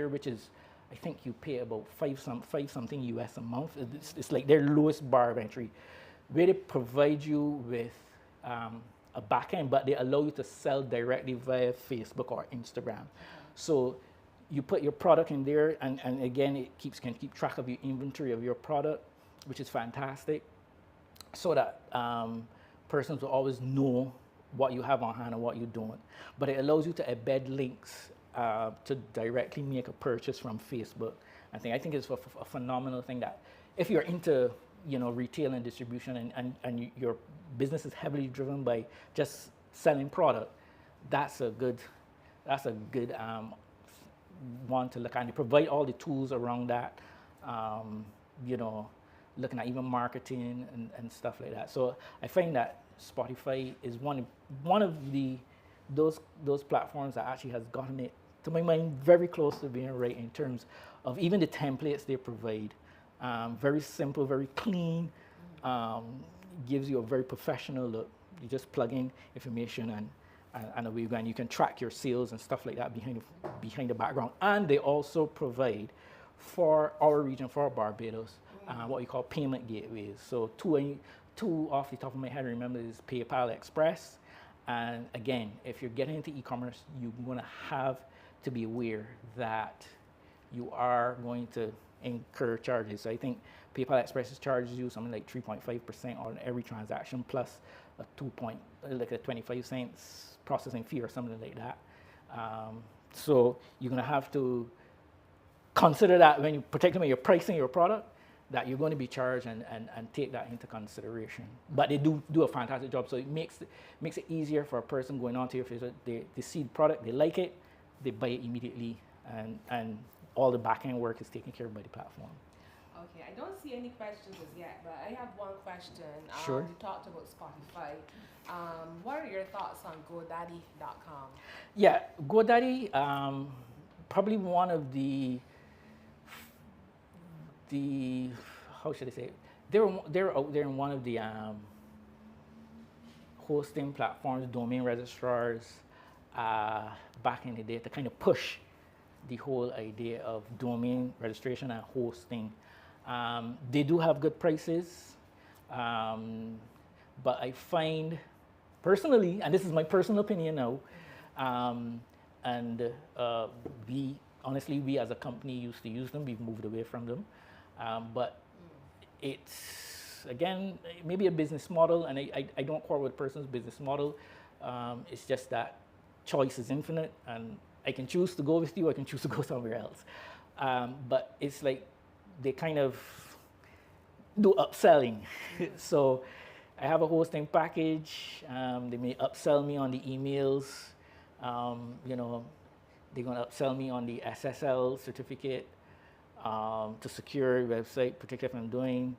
which is, I think you pay about five something US a month. It's like their lowest bar of entry, where they provide you with a backend, but they allow you to sell directly via Facebook or Instagram. So you put your product in there, and again, it can keep track of your inventory of your product, which is fantastic, so that persons will always know what you have on hand and what you're doing. But it allows you to embed links to directly make a purchase from Facebook. I think it's a phenomenal thing that if you're into retail and distribution and your business is heavily driven by just selling product, that's a good one to look at. And they provide all the tools around that, looking at even marketing and stuff like that. So I find that Shopify is one of those platforms that actually has gotten it, to my mind, very close to being right in terms of even the templates they provide. Very simple, very clean, gives you a very professional look. You just plug in information and away you go. And you can track your sales and stuff like that behind the background. And they also provide for our region, for Barbados, what we call payment gateways. So two off the top of my head, I remember is PayPal Express. And again, if you're getting into e-commerce, you're going to have to be aware that you are going to incur charges. So I think PayPal Express charges you something like 3.5% on every transaction plus a 25 cents processing fee or something like that. So you're going to have to consider that when you, particularly when you're pricing your product, that you're going to be charged and take that into consideration. But they do a fantastic job. So it makes it easier for a person going onto your Facebook. They see the product, they like it, they buy it immediately, and all the back end work is taken care of by the platform. Okay, I don't see any questions as yet, but I have one question. Sure. You talked about Spotify. What are your thoughts on GoDaddy.com? Yeah, GoDaddy, probably one of the how should I say it? They're out there in one of the hosting platforms, domain registrars, back in the day to kind of push the whole idea of domain registration and hosting. They do have good prices, but I find personally, and this is my personal opinion now, we as a company used to use them, we've moved away from them. But it's, again, maybe a business model, and I don't quarrel with a person's business model. It's just that choice is infinite, and I can choose to go with you, I can choose to go somewhere else. But it's like they kind of do upselling. So I have a hosting package, they may upsell me on the emails, they're going to upsell me on the SSL certificate to secure your website, particularly if I'm doing,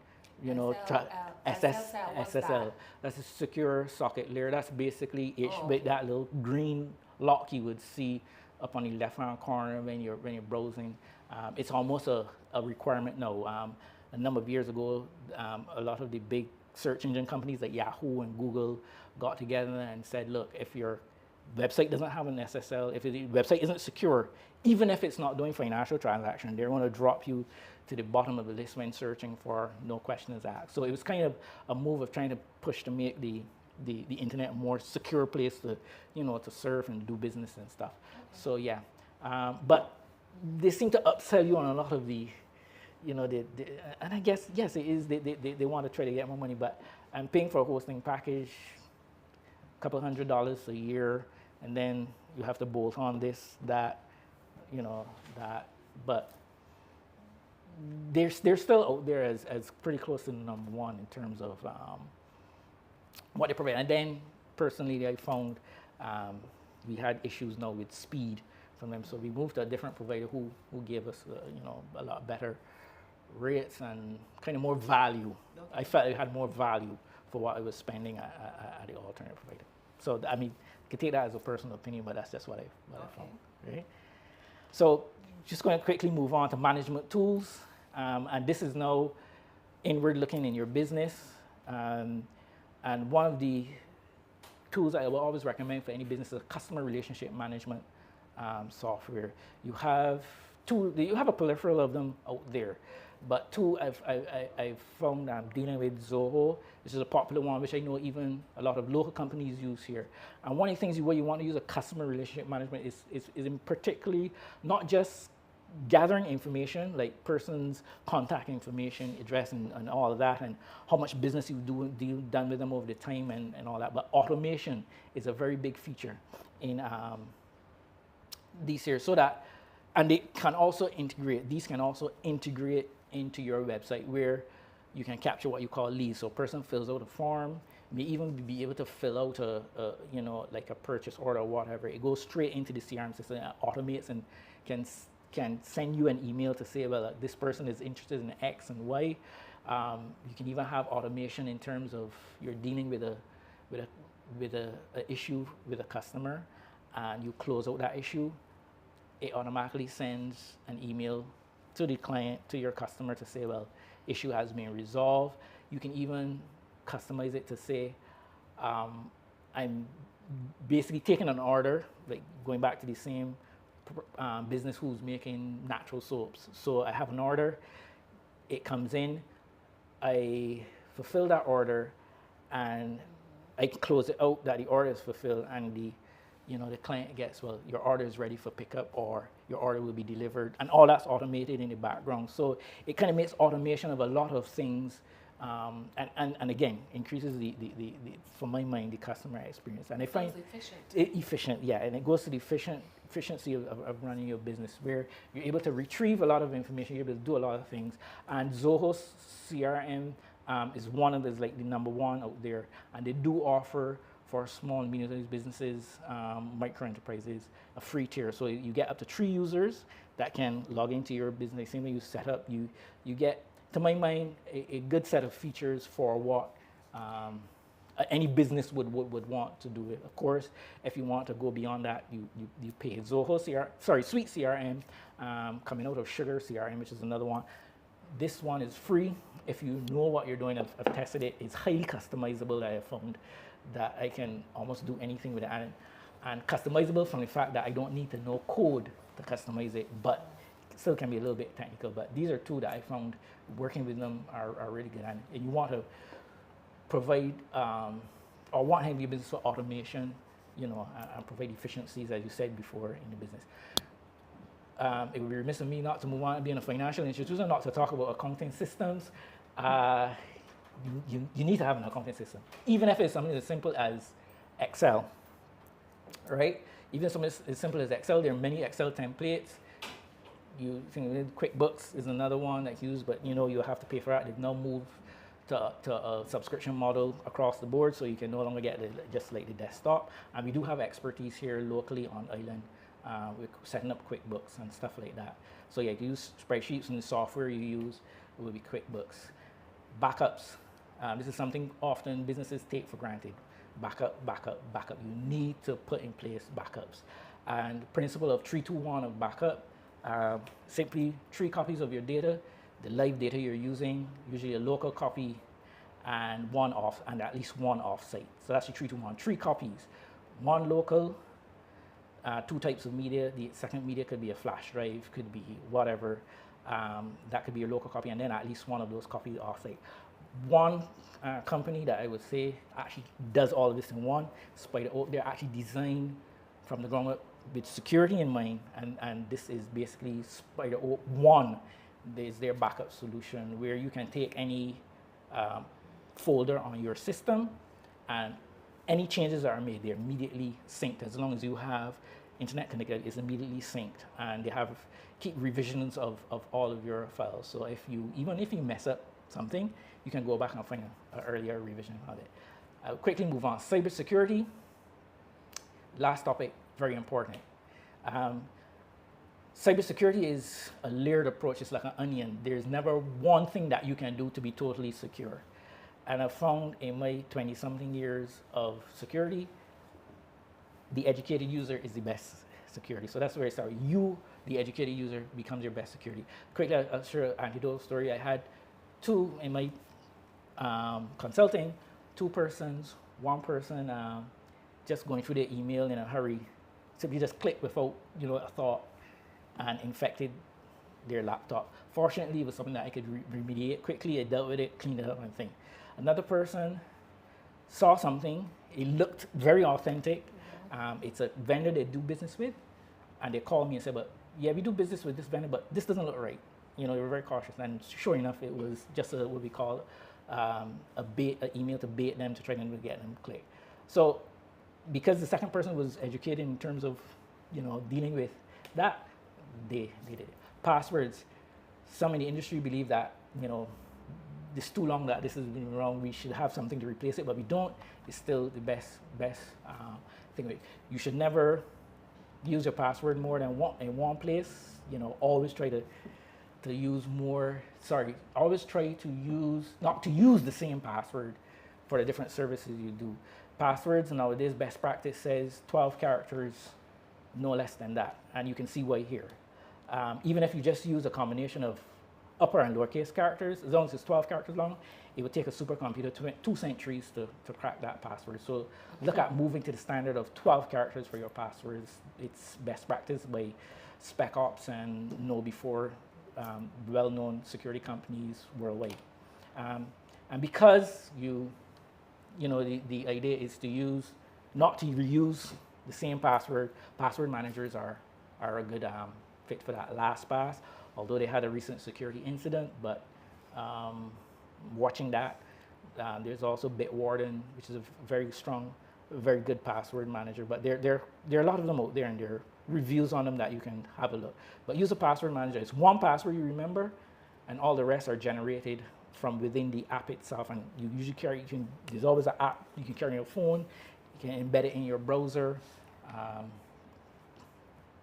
SSL. That's a secure socket layer. That's basically with that little green lock you would see up on the left-hand corner when you're browsing. It's almost a requirement now. A number of years ago, a lot of the big search engine companies like Yahoo and Google got together and said, look, if your website doesn't have an SSL, if the website isn't secure, even if it's not doing financial transaction, they're going to drop you to the bottom of the list when searching for no questions asked. So it was kind of a move of trying to push to make the internet a more secure place to, to serve and do business and stuff. Okay. So yeah, but they seem to upsell you on a lot of the, and I guess, yes, it is, they want to try to get more money, but I'm paying for a hosting package, a couple $100 a year, and then you have to bolt on this, that, that, but they're still out there as pretty close to number one in terms of what they provide. And then personally, I found we had issues now with speed from them, so we moved to a different provider who gave us a lot better rates and kind of more value. Okay. I felt it had more value for what I was spending at the alternative provider. So I mean, you can take that as a personal opinion, but that's just what I found. Right? So just going to quickly move on to management tools, and this is now inward looking in your business. And one of the tools I will always recommend for any business is customer relationship management software. You have a plethora of them out there, but two I've found I'm dealing with Zoho, which is a popular one, which I know even a lot of local companies use here. And one of the things where you want to use a customer relationship management is in particularly not just gathering information like person's contact information, address, and all of that, and how much business you've done with them over the time and all that, but automation is a very big feature in these here, so that, and these can also integrate into your website where you can capture what you call leads. So a person fills out a form, may even be able to fill out like a purchase order or whatever. It goes straight into the CRM system and automates and can send you an email to say, well, this person is interested in X and Y. You can even have automation in terms of you're dealing with a issue with a customer, and you close out that issue. It automatically sends an email to the client, to your customer, to say, well, issue has been resolved. You can even customize it to say, I'm basically taking an order, like going back to the same business who's making natural soaps. So I have an order, it comes in, I fulfill that order, and I can close it out that the order is fulfilled, and the client gets, well, your order is ready for pickup, or your order will be delivered, and all that's automated in the background. So it kind of makes automation of a lot of things, and again, increases for my mind, the customer experience. And I find efficient, yeah, and it goes to the efficiency of running your business, where you're able to retrieve a lot of information, you're able to do a lot of things. And Zoho CRM is one of those, like the number one out there, and they do offer for small and medium-sized businesses, micro enterprises, a free tier. So you get up to 3 users that can log into your business. Same way you set up, you get, to my mind, a good set of features for what any business would want to do it. Of course, if you want to go beyond that, you pay. Zoho Suite CRM, coming out of Sugar CRM, which is another one. This one is free. If you know what you're doing, I've tested it. It's highly customizable. I have found that I can almost do anything with it, and customizable from the fact that I don't need to know code to customize it, but it still can be a little bit technical. But these are 2 that I found working with them are really good. And you want to provide or want to have your business for automation, and provide efficiencies, as you said before, in the business. It would be remiss of me not to move on to being a financial institution, not to talk about accounting systems. You need to have an accounting system, even if it's something as simple as Excel, right? Even something as simple as Excel, there are many Excel templates. You think QuickBooks is another one that's used, but you have to pay for that. They've now moved to a subscription model across the board, so you can no longer get just like the desktop. And we do have expertise here locally on island. We're setting up QuickBooks and stuff like that. So yeah, you use spreadsheets, and the software you use will be QuickBooks. Backups. This is something often businesses take for granted. Backup. You need to put in place backups. And the principle of 3-2-1 of backup, simply 3 copies of your data, the live data you're using, usually a local copy, and at least one offsite. So that's your 3-2-1. 3 copies, 1 local, 2 types of media. The second media could be a flash drive, could be whatever. That could be your local copy, and then at least one of those copies offsite. One company that I would say actually does all of this in one, SpiderOak. They're actually designed from the ground up with security in mind, and this is basically SpiderOak One. There's their backup solution where you can take any folder on your system, and any changes that are made, they're immediately synced. As long as you have internet connected, it's immediately synced, and they keep revisions of all of your files. So even if you mess up something, you can go back and find an earlier revision of it. I'll quickly move on. Cybersecurity. Last topic, very important. Cybersecurity is a layered approach. It's like an onion. There's never one thing that you can do to be totally secure. And I found in my 20-something years of security, the educated user is the best security. So that's where it started. You, the educated user, becomes your best security. Quickly, I'll share an anecdotal story. I had 2 in my consulting, 2 persons, 1 person just going through their email in a hurry, simply just clicked without a thought, and infected their laptop. Fortunately, it was something that I could remediate quickly. I dealt with it, cleaned it up, and thing. Another person saw something. It looked very authentic. It's a vendor they do business with, and they called me and said, "But yeah, we do business with this vendor, but this doesn't look right." They were very cautious, and sure enough, it was just what we call an email to bait them, to try to get them to click. So, because the second person was educated in terms of dealing with that, they did it. Passwords. Some in the industry believe that it's too long, that this has been wrong, we should have something to replace it, but we don't. It's still the best thing. You should never use your password more than in one place. Always try to use always try to not to use the same password for the different services you do. Passwords nowadays, best practice says 12 characters, no less than that, and you can see why here. Even if you just use a combination of upper and lowercase characters. As long as it's 12 characters long, it would take a supercomputer 2 centuries to crack that password. So look at moving to the standard of 12 characters for your passwords. It's best practice by Spec Ops and KnowBe4, well-known security companies worldwide. And because the idea is to not to reuse the same password managers are a good fit for that LastPass, although they had a recent security incident. But watching that, there's also Bitwarden, which is a very strong, very good password manager. But there are a lot of them out there, and there are reviews on them that you can have a look. But use a password manager. It's one password you remember, and all the rest are generated from within the app itself. And you usually there's always an app you can carry on your phone. You can embed it in your browser.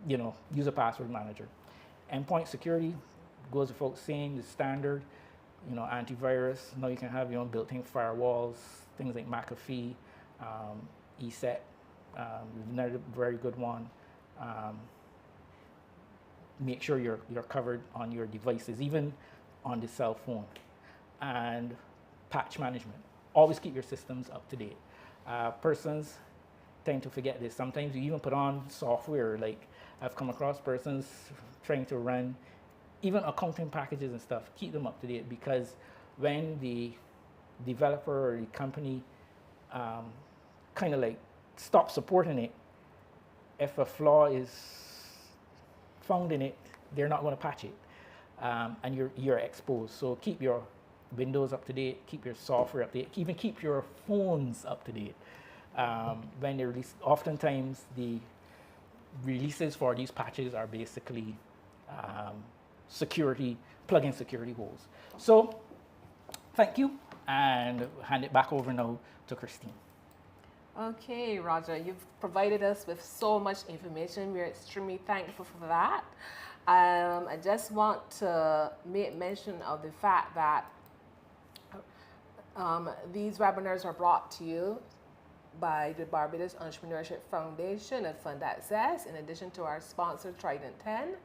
Use a password manager. Endpoint security goes without saying, the standard. Antivirus. Now you can have built-in firewalls, things like McAfee, ESET, another very good one. Make sure you're covered on your devices, even on the cell phone. And patch management. Always keep your systems up to date. Persons tend to forget this. Sometimes you even put on software. Like I've come across persons trying to run even accounting packages and stuff. Keep them up to date, because when the developer or the company kind of like stops supporting it, if a flaw is found in it, they're not going to patch it, and you're exposed. So keep your Windows up to date, keep your software up to date, even keep your phones up to date. When they release, oftentimes the releases for these patches are basically plug-in security holes. So thank you, and hand it back over now to Christine. Okay, Roger, you've provided us with so much information. We're extremely thankful for that. I just want to make mention of the fact that these webinars are brought to you by the Barbados Entrepreneurship Foundation and Fund Access, in addition to our sponsor, Trident 10.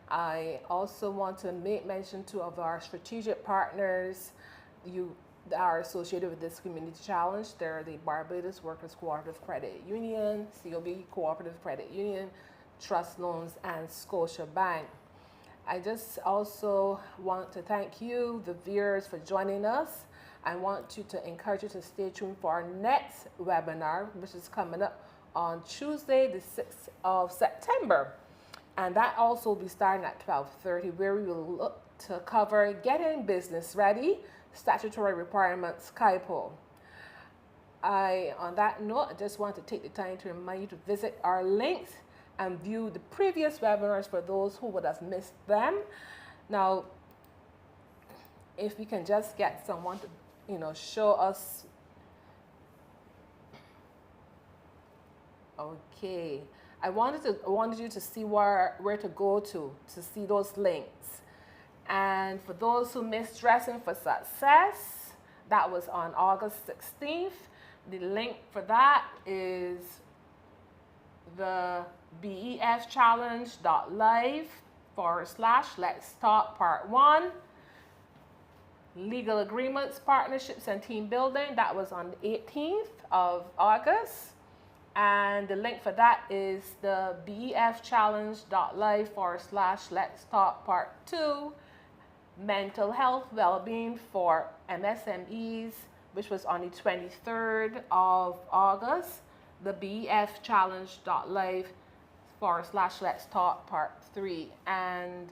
I also want to make mention of our strategic partners that are associated with this community challenge. They're the Barbados Workers Cooperative Credit Union, COB Cooperative Credit Union, Trust Loans, and Scotiabank. I just also want to thank you, the viewers, for joining us. I want to encourage you to stay tuned for our next webinar, which is coming up on Tuesday, the 6th of September. And that also will be starting at 12:30, where we will look to cover getting business ready, statutory requirements, KYPO. On that note, I just want to take the time to remind you to visit our links and view the previous webinars for those who would have missed them. Now, if we can just get someone to show us. Okay, I wanted you to see where to go to see those links. And for those who missed Dressing for Success, that was on August 16th. The link for that is the befchallenge.live/Let's Talk Part 1. Legal agreements, partnerships, and team building. That was on the 18th of August. And the link for that is the befchallenge.live/Let's Talk Part 2. Mental health, well-being for MSMEs, which was on the 23rd of August. The befchallenge.live/Let's Talk Part 3. And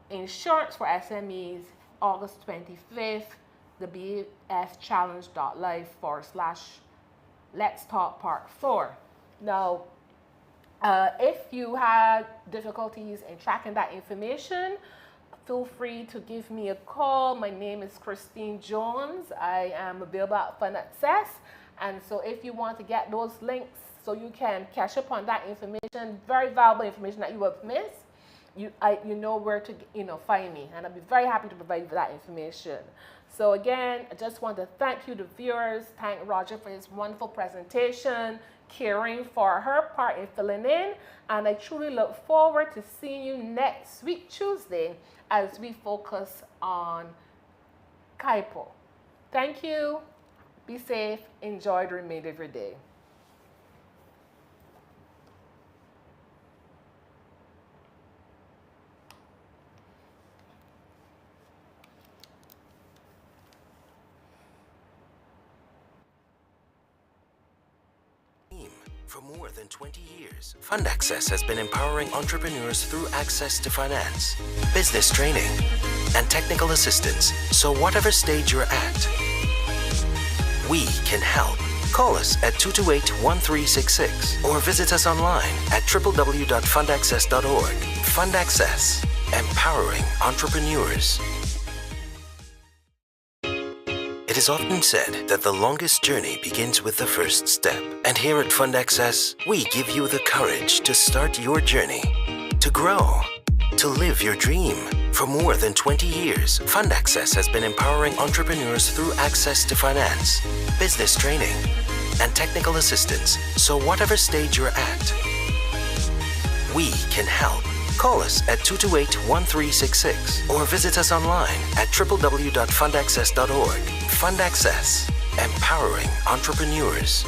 insurance for SMEs, August 25th, the bfchallenge.live/Let's Talk Part 4. Now, if you had difficulties in tracking that information, feel free to give me a call. My name is Christine Jones. I am available at Fund Access. And so if you want to get those links so you can catch up on that information, very valuable information that you have missed, you know where to find me, and I'll be very happy to provide you with that information. So again, I just want to thank you, the viewers. Thank Roger for his wonderful presentation, caring for her part in filling in, and I truly look forward to seeing you next week, Tuesday, as we focus on Kaipo. Thank you. Be safe. Enjoy the remainder of your day. For more than 20 years, FundAccess has been empowering entrepreneurs through access to finance, business training, and technical assistance. So whatever stage you're at, we can help. Call us at 228-1366 or visit us online at www.fundaccess.org. FundAccess, empowering entrepreneurs. It is often said that the longest journey begins with the first step. And here at FundAccess, we give you the courage to start your journey, to grow, to live your dream. For more than 20 years, FundAccess has been empowering entrepreneurs through access to finance, business training, and technical assistance. So whatever stage you're at, we can help. Call us at 228-1366 or visit us online at www.fundaccess.org. FundAccess, empowering entrepreneurs.